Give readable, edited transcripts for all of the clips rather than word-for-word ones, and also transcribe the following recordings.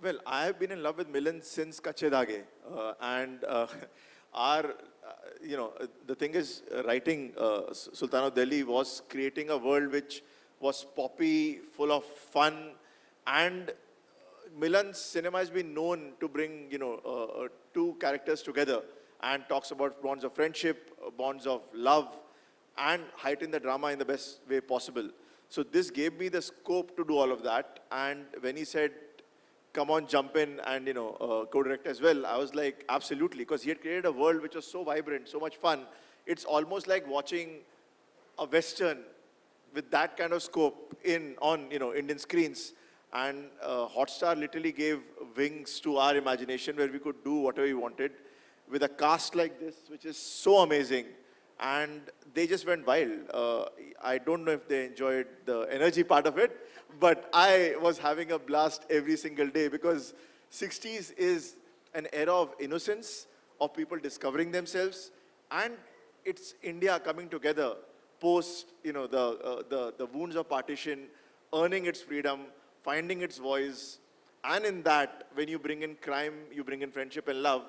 Well, I have been in love with Milan since Kache Dage. And our, the thing is, writing Sultan of Delhi was creating a world which was poppy, full of fun, and Milan's cinema has been known to bring, two characters together and talks about bonds of friendship, bonds of love, and heighten the drama in the best way possible. So this gave me the scope to do all of that. And when he said, come on, jump in and, co-direct as well, I was like, absolutely, because he had created a world which was so vibrant, so much fun. It's almost like watching a Western with that kind of scope on Indian screens. And Hotstar literally gave wings to our imagination where we could do whatever we wanted with a cast like this, which is so amazing. And they just went wild. I don't know if they enjoyed the energy part of it, but I was having a blast every single day because 60s is an era of innocence, of people discovering themselves, and it's India coming together post, the wounds of partition, earning its freedom, finding its voice, and in that, when you bring in crime, you bring in friendship and love.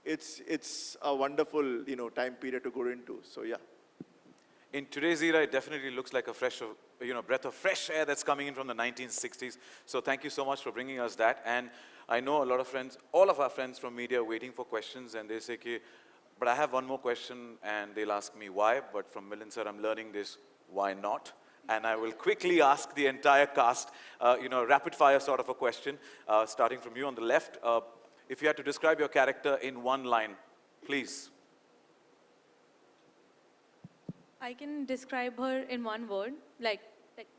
It's a wonderful, time period to go into. So yeah. In today's era, it definitely looks like a fresh, breath of fresh air that's coming in from the 1960s. So thank you so much for bringing us that. And I know a lot of friends, all of our friends from media are waiting for questions, and they say, but I have one more question, and they'll ask me why. But from Milind sir, I'm learning this, why not? And I will quickly ask the entire cast, rapid fire sort of a question, starting from you on the left. If you had to describe your character in one line, please. I can describe her in one word, like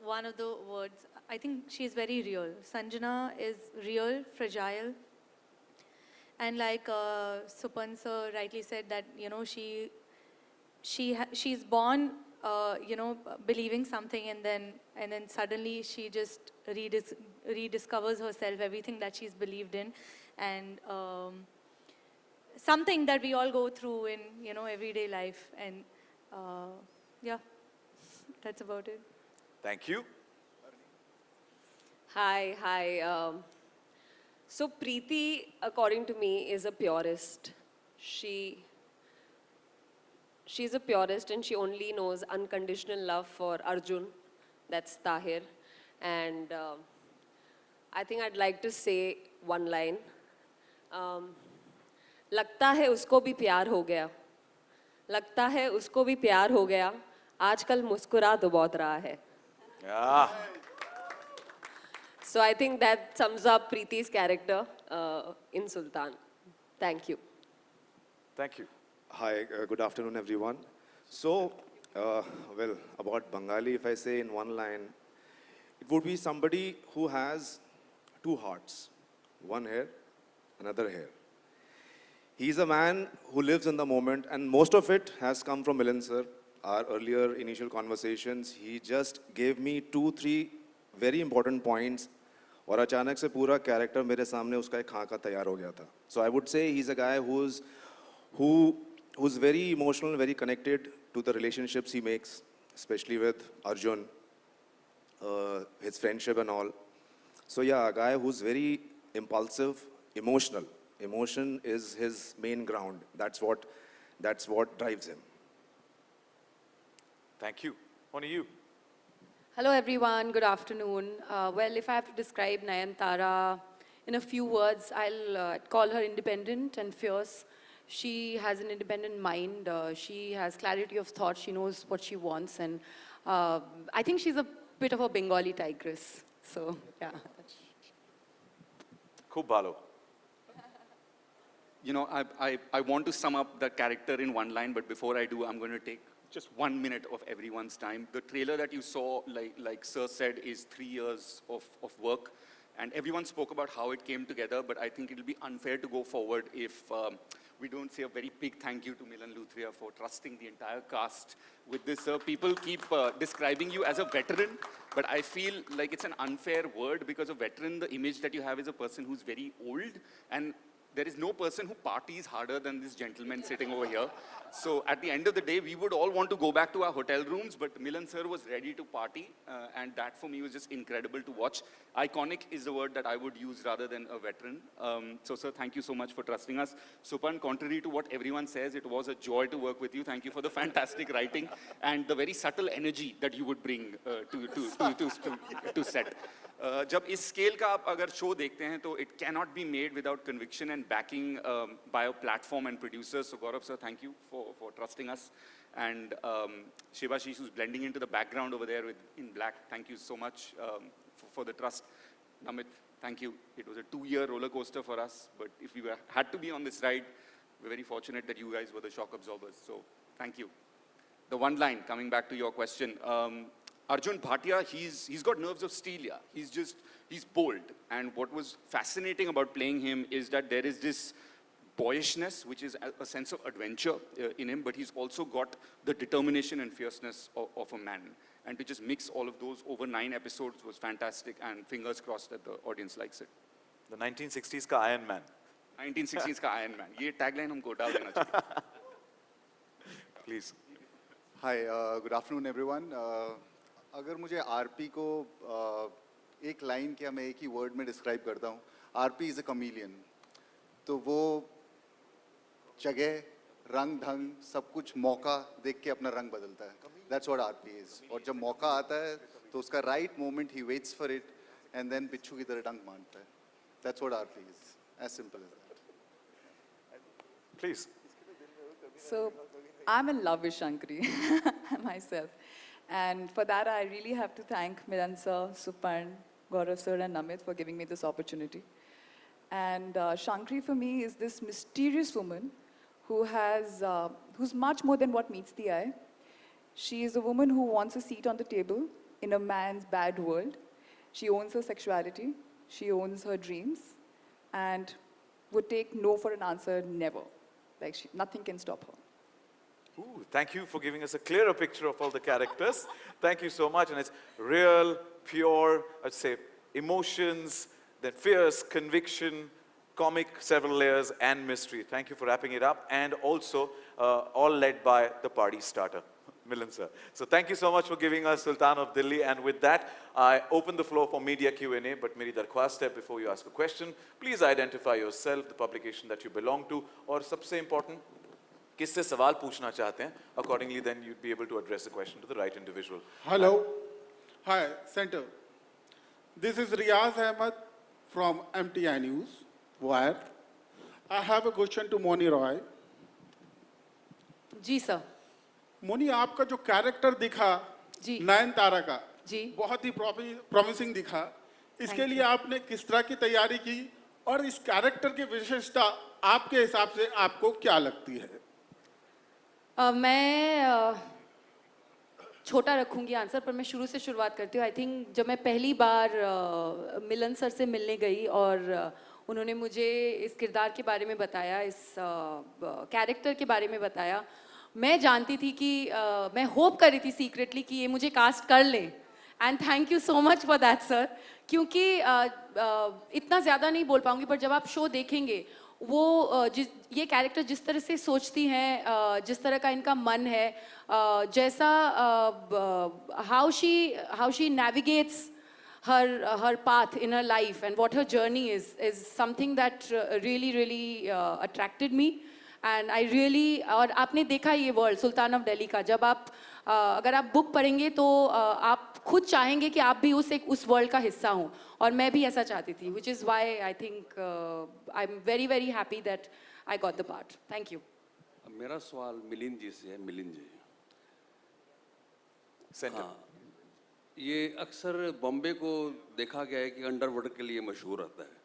one of the words. I think she's very real. Sanjana is real, fragile. And like Supan sir rightly said that, she's born, believing something, and then suddenly she just rediscovers herself, everything that she's believed in. And something that we all go through in, everyday life. And yeah, that's about it. Thank you. Hi. So Preeti, according to me, is a purist. She's a purist, and she only knows unconditional love for Arjun. That's Tahir. And I think I'd like to say one line. लगता है उसको भी प्यार हो गया, लगता है उसको भी प्यार हो गया, आजकल मुस्कुरा तो बहुत रहा है. Yeah. So I think that sums up Preeti's character in Sultan. Thank you. Thank you. Hi, good afternoon, everyone. So, about Bengali, if I say in one line, it would be somebody who has two hearts, one here, another here. He's a man who lives in the moment, and most of it has come from Milind sir. Our earlier initial conversations, he just gave me 2-3 very important points, और अचानक से पूरा character मेरे सामने उसका एक खाका तैयार हो गया था. So I would say he's a guy who's very emotional, very connected to the relationships he makes, especially with Arjun, his friendship and all. So yeah, a guy who's very impulsive, emotional. Emotion is his main ground. That's what drives him. Thank you. Only you. Hello everyone, good afternoon. Well, if I have to describe Nayanthara in a few words, I'll call her independent and fierce. She has an independent mind. She has clarity of thought. She knows what she wants. And I think she's a bit of a Bengali tigress. So, yeah. Khub bhalo. I want to sum up the character in one line, but before I do, I'm going to take just 1 minute of everyone's time. The trailer that you saw, like Sir said, is 3 years of work. And everyone spoke about how it came together, but I think it'll be unfair to go forward if we don't say a very big thank you to Milan Luthria for trusting the entire cast with this. People keep describing you as a veteran, but I feel like it's an unfair word because a veteran, the image that you have is a person who's very old. And there is no person who parties harder than this gentleman sitting over here. So at the end of the day, we would all want to go back to our hotel rooms, but Milan sir was ready to party, and that for me was just incredible to watch. Iconic is the word that I would use rather than a veteran. So sir, thank you so much for trusting us. Supan, contrary to what everyone says, it was a joy to work with you. Thank you for the fantastic writing and the very subtle energy that you would bring to set. जब इस scale का आप अगर show देखते हैं तो it cannot be made without conviction and backing by a platform and producers. So Gaurav sir, thank you for trusting us. And Shivashish, who's blending into the background over there in black, thank you so much for the trust. Namit, thank you. It was a 2-year roller coaster for us, but if we had to be on this ride, we're very fortunate that you guys were the shock absorbers. So thank you. The one line, coming back to your question, Arjun Bhatia, he's got nerves of steel, yeah. He's bold. And what was fascinating about playing him is that there is this boyishness, which is a sense of adventure in him, but he's also got the determination and fierceness of a man. And to just mix all of those over 9 episodes was fantastic, and fingers crossed that the audience likes it. The 1960s ka Iron Man. 1960s ka Iron Man. ये tagline हमको डाल देना चाहिए. Please. Hi, good afternoon everyone. अगर मुझे RP को एक line क्या मैं एक ही वर्ड में डिस्क्राइब करता हूँ, आरपी इज़ अ कमीलियन. तो वो जगह, रंग ढंग, सब कुछ मौका देख के अपना रंग बदलता है. That's what RP is. और जब मौका आता है तो उसका right moment he waits for it and then बिच्छू की तरह डंक मारता है. That's what RP is. As simple as that. Please. So, I'm in love with Shankari myself. And for that, I really have to thank Milan sir, Supan, Gaurav sir, and Namit for giving me this opportunity. And Shankari for me is this mysterious woman who's much more than what meets the eye. She is a woman who wants a seat on the table in a man's bad world. She owns her sexuality, she owns her dreams, and would take no for an answer, never. Like, nothing can stop her. Ooh, thank you for giving us a clearer picture of all the characters. Thank you so much. And it's real, pure, I'd say, emotions, then fierce, conviction, comic, several layers, and mystery. Thank you for wrapping it up. And also, all led by the party starter, Milan sir. So thank you so much for giving us Sultan of Delhi. And with that, I open the floor for media Q&A. But meri darkhwast hai, before you ask a question, please identify yourself, the publication that you belong to, or सबसे important, किससे सवाल पूछना चाहते हैं. Accordingly, then you'd be able to address the question to the right individual. Hello. Hi, Center. This is Riaz Ahmed from MTI News, Wire. I have a question to Moni Roy. जी sir. Moni, आपका जो character दिखा जी. नयनतारा का जी. बहुत ही promising दिखा. इसके लिए आपने किस तरह की तैयारी की और इस कैरेक्टर की विशेषता आपके हिसाब से आपको क्या लगती है? मैं छोटा रखूंगी आंसर, पर मैं शुरू से शुरुआत करती हूँ. आई थिंक जब मैं पहली बार मिलन सर से मिलने गई और उन्होंने मुझे इस किरदार के बारे में बताया, इस कैरेक्टर के बारे में बताया, मैं जानती थी कि मैं होप कर रही थी सीक्रेटली कि ये मुझे कास्ट कर ले. And thank you so much for that sir. क्योंकि इतना ज़्यादा नहीं बोल पाऊंगी, पर जब आप शो देखेंगे वो ये कैरेक्टर जिस तरह से सोचती हैं, जिस तरह का इनका मन है, जैसा how she navigates her path in her life and what her journey is something that really attracted me. And I really, और आपने देखा ये वर्ल्ड सुल्तान ऑफ दिल्ली का, जब आप अगर आप बुक पढ़ेंगे तो आप खुद चाहेंगे कि आप भी उस वर्ल्ड का हिस्सा हों, और मैं भी ऐसा चाहती थी, which is why I think I'm very happy that I got the part. Thank you. मेरा सवाल मिलिंद जी से है. मिलिंद जी, Center. ये अक्सर बॉम्बे को देखा गया है कि अंडरवर्ल्ड के लिए मशहूर रहता है.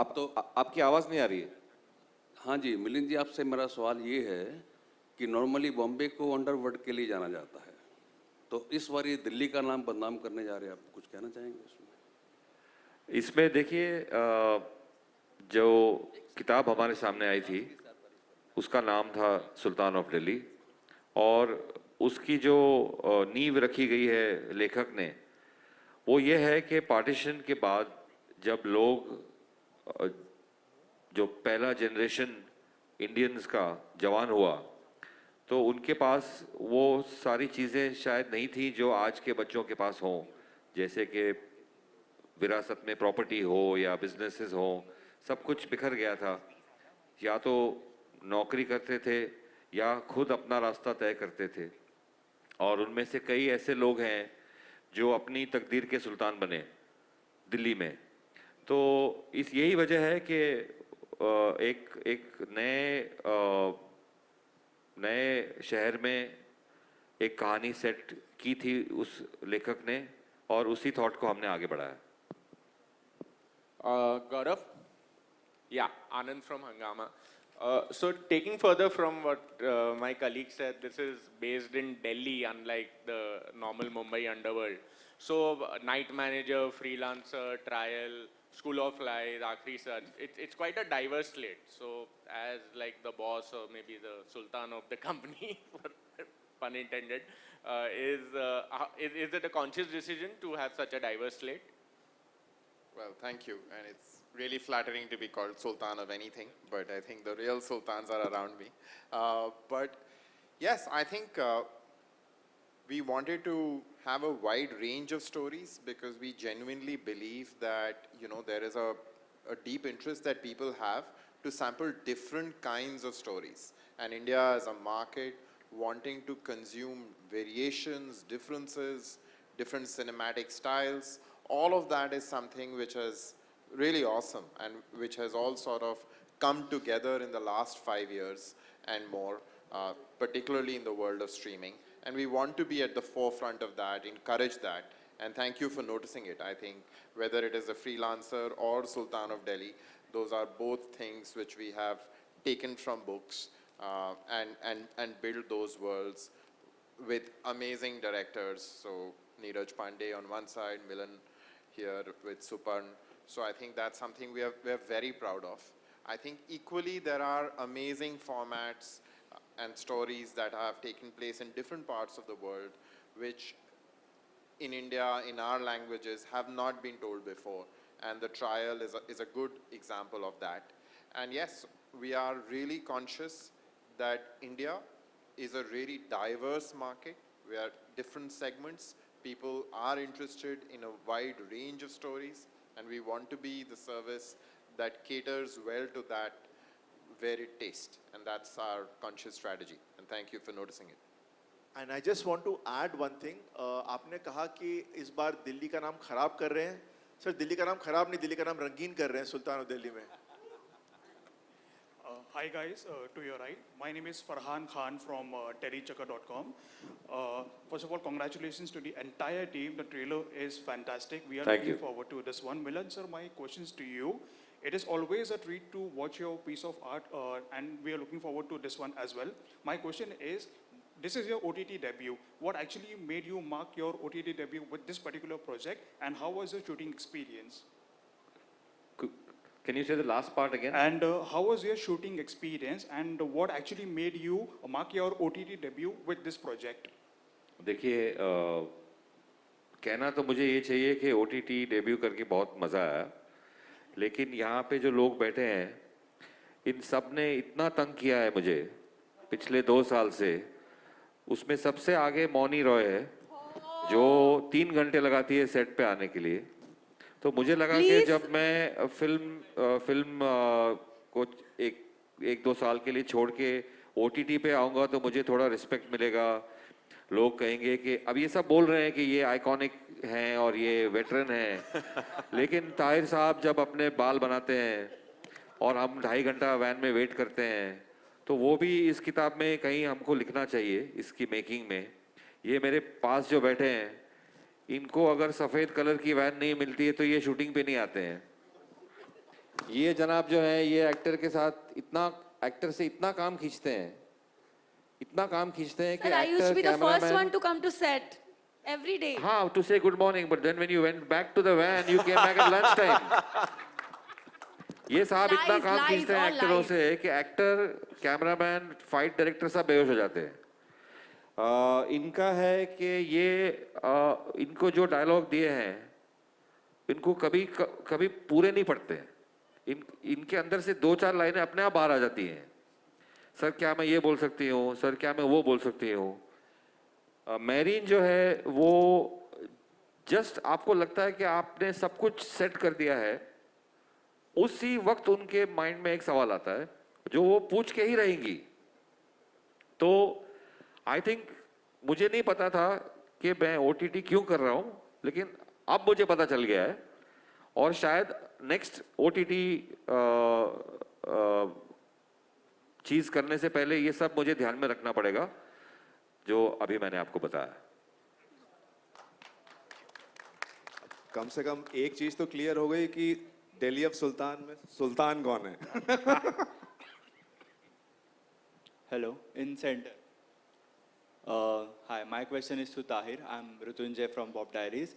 अब तो आपकी आवाज़ नहीं आ रही है. हाँ जी, मिलिंद जी, आपसे मेरा सवाल ये है कि नॉर्मली बॉम्बे को अंडरवर्ल्ड के लिए जाना जाता है, तो इस बार ये दिल्ली का नाम बदनाम करने जा रहे हैं, आप कुछ कहना चाहेंगे इसमें? इसमें देखिए, जो किताब हमारे सामने आई थी उसका नाम था सुल्तान ऑफ दिल्ली, और उसकी जो नींव रखी गई है लेखक ने, वो ये है कि पार्टीशन के बाद जब लोग जो पहला जनरेशन इंडियंस का जवान हुआ, तो उनके पास वो सारी चीज़ें शायद नहीं थी जो आज के बच्चों के पास हों, जैसे कि विरासत में प्रॉपर्टी हो या बिजनेसेस हो, सब कुछ बिखर गया था। या तो नौकरी करते थे या खुद अपना रास्ता तय करते थे, और उनमें से कई ऐसे लोग हैं जो अपनी तकदीर के सुल्तान बने दिल्ली में। तो इस यही वजह है कि एक नए शहर में एक कहानी सेट की थी उस लेखक ने, और उसी थॉट को हमने आगे बढ़ाया। Gaurav? Yeah, Anand from Hangama. So taking further from what my colleague said, this is based in Delhi, unlike the normal Mumbai underworld. So night manager, freelancer, trial, school of lies, Akhri Saj, it's quite a diverse slate. So as like the boss or maybe the sultan of the company, pun intended, is it a conscious decision to have such a diverse slate? Well, thank you, and it's really flattering to be called Sultan of anything, but I think the real Sultans are around me. But yes, I think we wanted to have a wide range of stories because we genuinely believe that, you know, there is a deep interest that people have to sample different kinds of stories. And India as a market wanting to consume variations, differences, different cinematic styles, all of that is something which is really awesome and which has all sort of come together in the last 5 years and more, particularly in the world of streaming. And we want to be at the forefront of that, encourage that, and thank you for noticing it. I think whether it is a freelancer or Sultan of Delhi, those are both things which we have taken from books and build those worlds with amazing directors. So Neeraj Pandey on one side, Milan here with Suparn. So I think that's something we are very proud of. I think equally there are amazing formats and stories that have taken place in different parts of the world, which in India, in our languages, have not been told before. And the trial is a good example of that. And yes, we are really conscious that India is a really diverse market where different segments, people are interested in a wide range of stories, and we want to be the service that caters well to that varied taste, and that's our conscious strategy. And thank you for noticing it. And I just want to add one thing. आपने कहा कि इस बार दिल्ली का नाम खराब कर रहे हैं. सर, दिल्ली का नाम खराब नहीं, दिल्ली का नाम रंगीन कर रहे हैं सुल्तान ऑफ दिल्ली में. Hi guys, to your right. My name is Farhan Khan from terrychakka.com. First of all, congratulations to the entire team. The trailer is fantastic. We are looking forward to this one. Milan sir, my questions to you. It is always a treat to watch your piece of art and we are looking forward to this one as well. My question is, this is your OTT debut. What actually made you mark your OTT debut with this particular project, and how was your shooting experience? Can you say the last part again? And how was your shooting experience, and what actually made you mark your OTT debut with this project? देखिए, कहना तो मुझे ये चाहिए कि OTT debut करके बहुत मज़ा आया, लेकिन यहाँ पे जो लोग बैठे हैं, इन सब ने इतना तंग किया है मुझे पिछले 2 साल से. उसमें सबसे आगे मौनी रॉय है, जो 3 घंटे लगाती है सेट पे आने के लिए. तो मुझे लगा कि जब मैं फिल्म को एक 2 साल के लिए छोड़ के OTT पे आऊँगा तो मुझे थोड़ा रिस्पेक्ट मिलेगा. लोग कहेंगे कि अब ये सब बोल रहे हैं कि ये आइकॉनिक हैं और ये वेटरन हैं, लेकिन ताहिर साहब जब अपने बाल बनाते हैं और हम 2.5 घंटा वैन में वेट करते हैं, तो वो भी इस किताब में कहीं हमको लिखना चाहिए, इसकी मेकिंग में. ये मेरे पास जो बैठे हैं, इनको अगर सफ़ेद कलर की वैन नहीं मिलती है तो ये शूटिंग पे नहीं आते हैं. ये जनाब जो है, ये एक्टर के साथ एक्टर से इतना काम खींचते हैं कि Sir, I used to be the first one to come to set every day. हाँ, to say good morning, but then when you went back to the van, you came back at lunchtime. ये साहब इतना काम खींचते हैं एक्टरों से कि actor, cameraman, fight director सब बेहोश हो जाते हैं. इनका है कि इनको जो डायलॉग दिए हैं, इनको कभी पूरे नहीं पढ़ते हैं. इनके अंदर से 2-4 लाइनें अपने आप बाहर आ जाती हैं। सर क्या मैं ये बोल सकती हूँ, सर क्या मैं वो बोल सकती हूँ। मैरीन जो है वो जस्ट आपको लगता है कि आपने सब कुछ सेट कर दिया है, उसी वक्त उनके माइंड में एक सवाल आता है जो वो पूछ के ही रहेंगी। तो आई थिंक मुझे नहीं पता था कि मैं OTT क्यों कर रहा हूँ, लेकिन अब मुझे पता चल गया है और शायद नेक्स्ट OTT चीज करने से पहले ये सब मुझे ध्यान में रखना पड़ेगा जो अभी मैंने आपको बताया। कम से कम एक चीज तो क्लियर हो गई कि दिल्ली ऑफ सुल्तान में सुल्तान कौन है। Hello, in center. Hi, my question is to Tahir. I'm Rutunjay from Bob Diaries.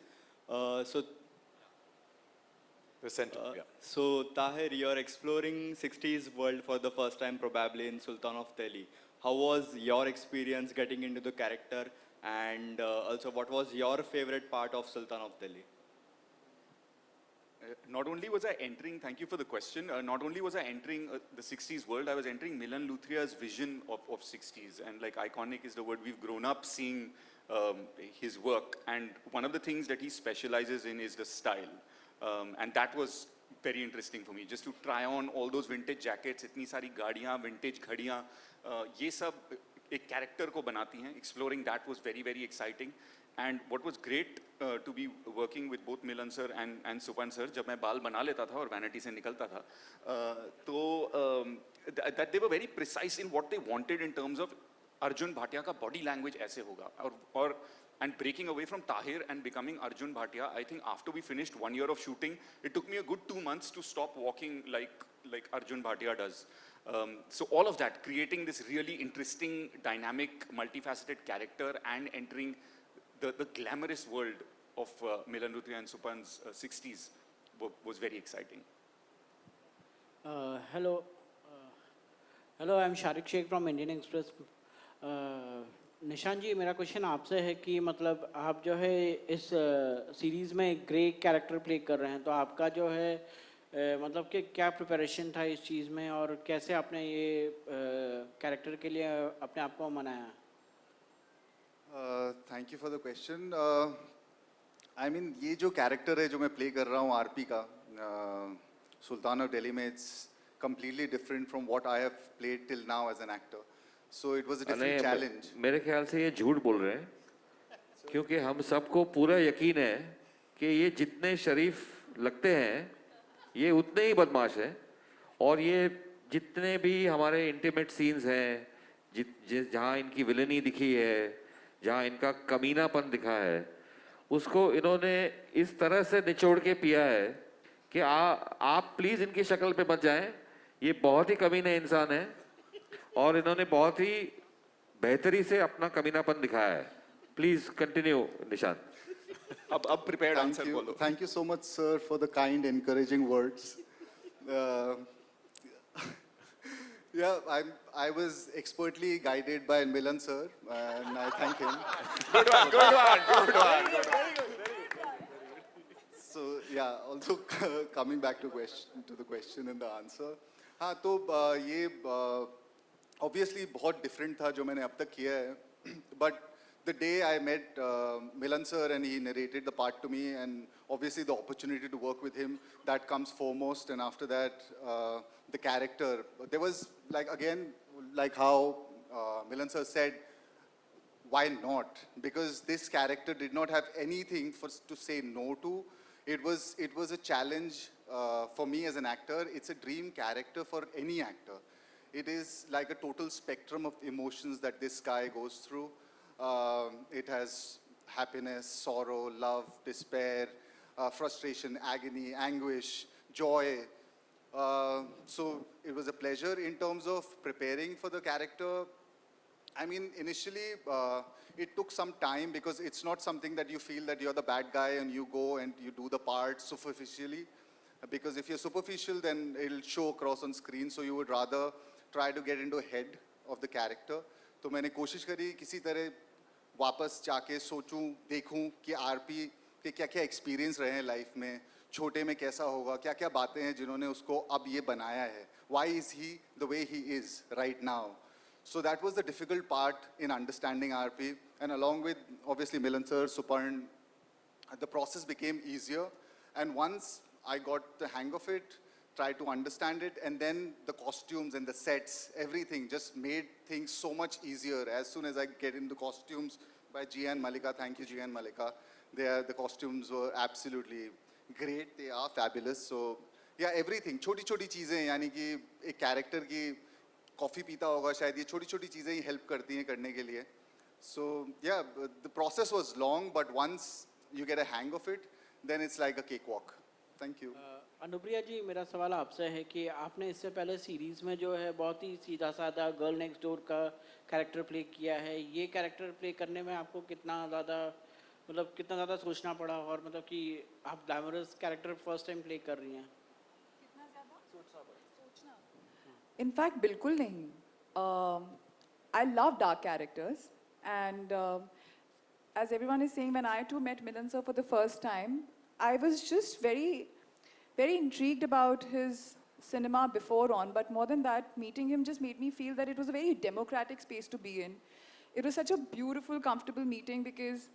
The center, yeah. So Tahir, you're exploring 60s world for the first time probably in Sultan of Delhi. How was your experience getting into the character, and also what was your favorite part of Sultan of Delhi? Not only was I entering, thank you for the question, not only was I entering the 60s world, I was entering Milan Luthia's vision of 60s. And like iconic is the word, we've grown up seeing his work. And one of the things that he specializes in is the style. And that was very interesting for me, just to try on all those vintage jackets, itni sari gaadiyan, vintage ghadiyan, ye sab ek character ko banati hain. Exploring that was very, very exciting. And what was great to be working with both Milan sir and Supan sir, जब मैं बाल बना लेता था और vanity से निकलता था, that they were very precise in what they wanted in terms of Arjun Bhatia का body language ऐसे होगा, and breaking away from Tahir and becoming Arjun Bhatia. I think after we finished 1 year of shooting, it took me a good 2 months to stop walking like Arjun Bhatia does. So all of that, creating this really interesting, dynamic, multifaceted character and entering the glamorous world of Milan Luthia and Supan's 60s was very exciting. Hello, I'm Sharik Sheikh from Indian Express. निशान जी, मेरा question आपसे है कि मतलब आप जो है इस सीरीज़ में ग्रे कैरेक्टर प्ले कर रहे हैं, तो आपका जो है मतलब कि क्या प्रिपरेशन था इस चीज़ में और कैसे आपने ये कैरेक्टर के लिए अपने आप को मनाया? Thank you for the question. I mean ये जो कैरेक्टर है जो मैं प्ले कर रहा हूँ आरपी का सुल्तान ऑफ दिल्ली में, it's completely different from what I have played till now as an actor. So it was a different challenge. मेरे ख्याल से ये झूठ बोल रहे हैं, क्योंकि हम सबको पूरा यकीन है कि ये जितने शरीफ लगते हैं ये उतने ही बदमाश हैं, और ये जितने भी हमारे इंटीमेट सीन्स हैं जहाँ इनकी विलेनी दिखी है, जहाँ इनका कमीनापन दिखा है, उसको इन्होंने इस तरह से निचोड़ के पिया है कि आप प्लीज़ इनकी शक्ल पे मत जाएं। ये बहुत ही कमीने इंसान है और इन्होंने बहुत ही बेहतरी से अपना कमीनापन दिखाया है। प्लीज कंटिन्यू निशान। अब प्रिपेयर्ड आंसर बोलो। Thank you so much, sir, for the kind, encouraging words. Yeah, I was expertly guided by Milan sir, and I thank him. Good one. So yeah, also coming back to the question and the answer. हाँ तो ये obviously बहुत different था जो मैंने अब तक किया है, but the day I met Milan sir and he narrated the part to me, and obviously the opportunity to work with him, that comes foremost, and after that the character. There was like again like how Milan sir said, why not? Because this character did not have anything to say no to. It was a challenge for me as an actor. It's a dream character for any actor. It is like a total spectrum of emotions that this guy goes through. It has happiness, sorrow, love, despair, frustration, agony, anguish, joy. So it was a pleasure in terms of preparing for the character. I mean, initially, it took some time because it's not something that you feel that you're the bad guy and you go and you do the part superficially. Because if you're superficial, then it'll show across on screen. So you would rather try to get into the head of the character. तो मैंने कोशिश करी किसी तरह वापस जाके सोचूं, देखूं कि आरपी के क्या-क्या एक्सपीरियंस रहे हैं लाइफ में, छोटे में कैसा होगा, क्या क्या बातें हैं जिन्होंने उसको अब ये बनाया है. Why is he the way he is right now? So that was the difficult part in understanding RP, and along with obviously Milan sir, Suparn, the process became easier. And once I got the hang of it, tried to understand it, and then the costumes and the sets, everything just made things so much easier. As soon as I get into costumes by Gia and Malika, thank you Gia and Malika, the costumes were absolutely great, they are fabulous. So yeah, everything, छोटी छोटी चीज़ें, यानी कि एक character की coffee पीता होगा शायद, ये छोटी छोटी चीज़ें ही help करती हैं करने के लिए. So yeah, the process was long, but once you get a hang of it, then it's like a cakewalk. Thank you. Anupriya जी, मेरा सवाल आपसे है कि आपने इससे पहले सीरीज में जो है बहुत ही सीधा साधा गर्ल नेक्स्ट डोर का कैरेक्टर प्ले किया है. ये कैरेक्टर प्ले करने में आपको कितना ज़्यादा सोचना पड़ा, और मतलब कि आप glamorous character first time play कर रही हैं? इनफैक्ट बिल्कुल नहीं. I love dark characters, and as everyone is saying, when I too met Milan sir for the first time, I was just very, very intrigued about his cinema before on, but more than that, meeting him just made me feel that it was a very democratic space to be in. It was such a beautiful, comfortable meeting because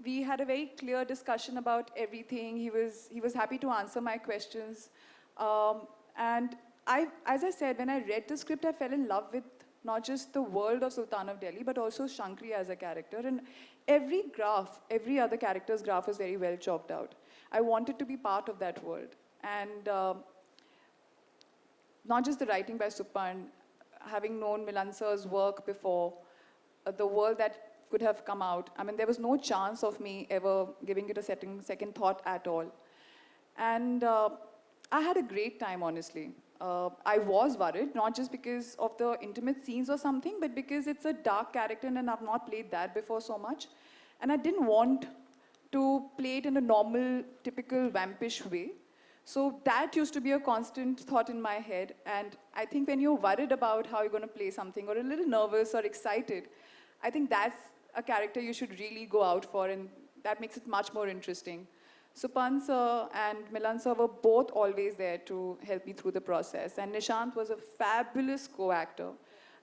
we had a very clear discussion about everything. He was happy to answer my questions. And as I said, when I read the script, I fell in love with not just the world of Sultan of Delhi, but also Shankri as a character. And every graph, every other character's graph was very well chalked out. I wanted to be part of that world. And not just the writing by Suparn, having known Milan sir's work before, the world that could have come out, I mean, there was no chance of me ever giving it a second thought at all. And I had a great time, honestly. I was worried, not just because of the intimate scenes or something, but because it's a dark character and I've not played that before so much. And I didn't want to play it in a normal, typical vampish way. So that used to be a constant thought in my head. And I think when you're worried about how you're going to play something, or a little nervous or excited, I think that's a character you should really go out for, and that makes it much more interesting. Suparn sir and Milan sir were both always there to help me through the process. And Nishant was a fabulous co-actor.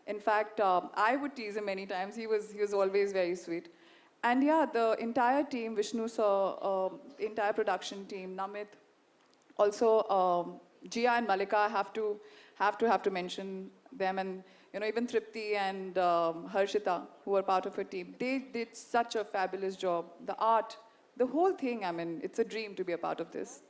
In fact, I would tease him many times. He was always very sweet. And yeah, the entire team, Vishnu sir, the entire production team, Namit, also Gia and Malika, have to mention them, and even Tripti and Harshita, who were part of her team. They did such a fabulous job. The art, the whole thing, I mean, it's a dream to be a part of this.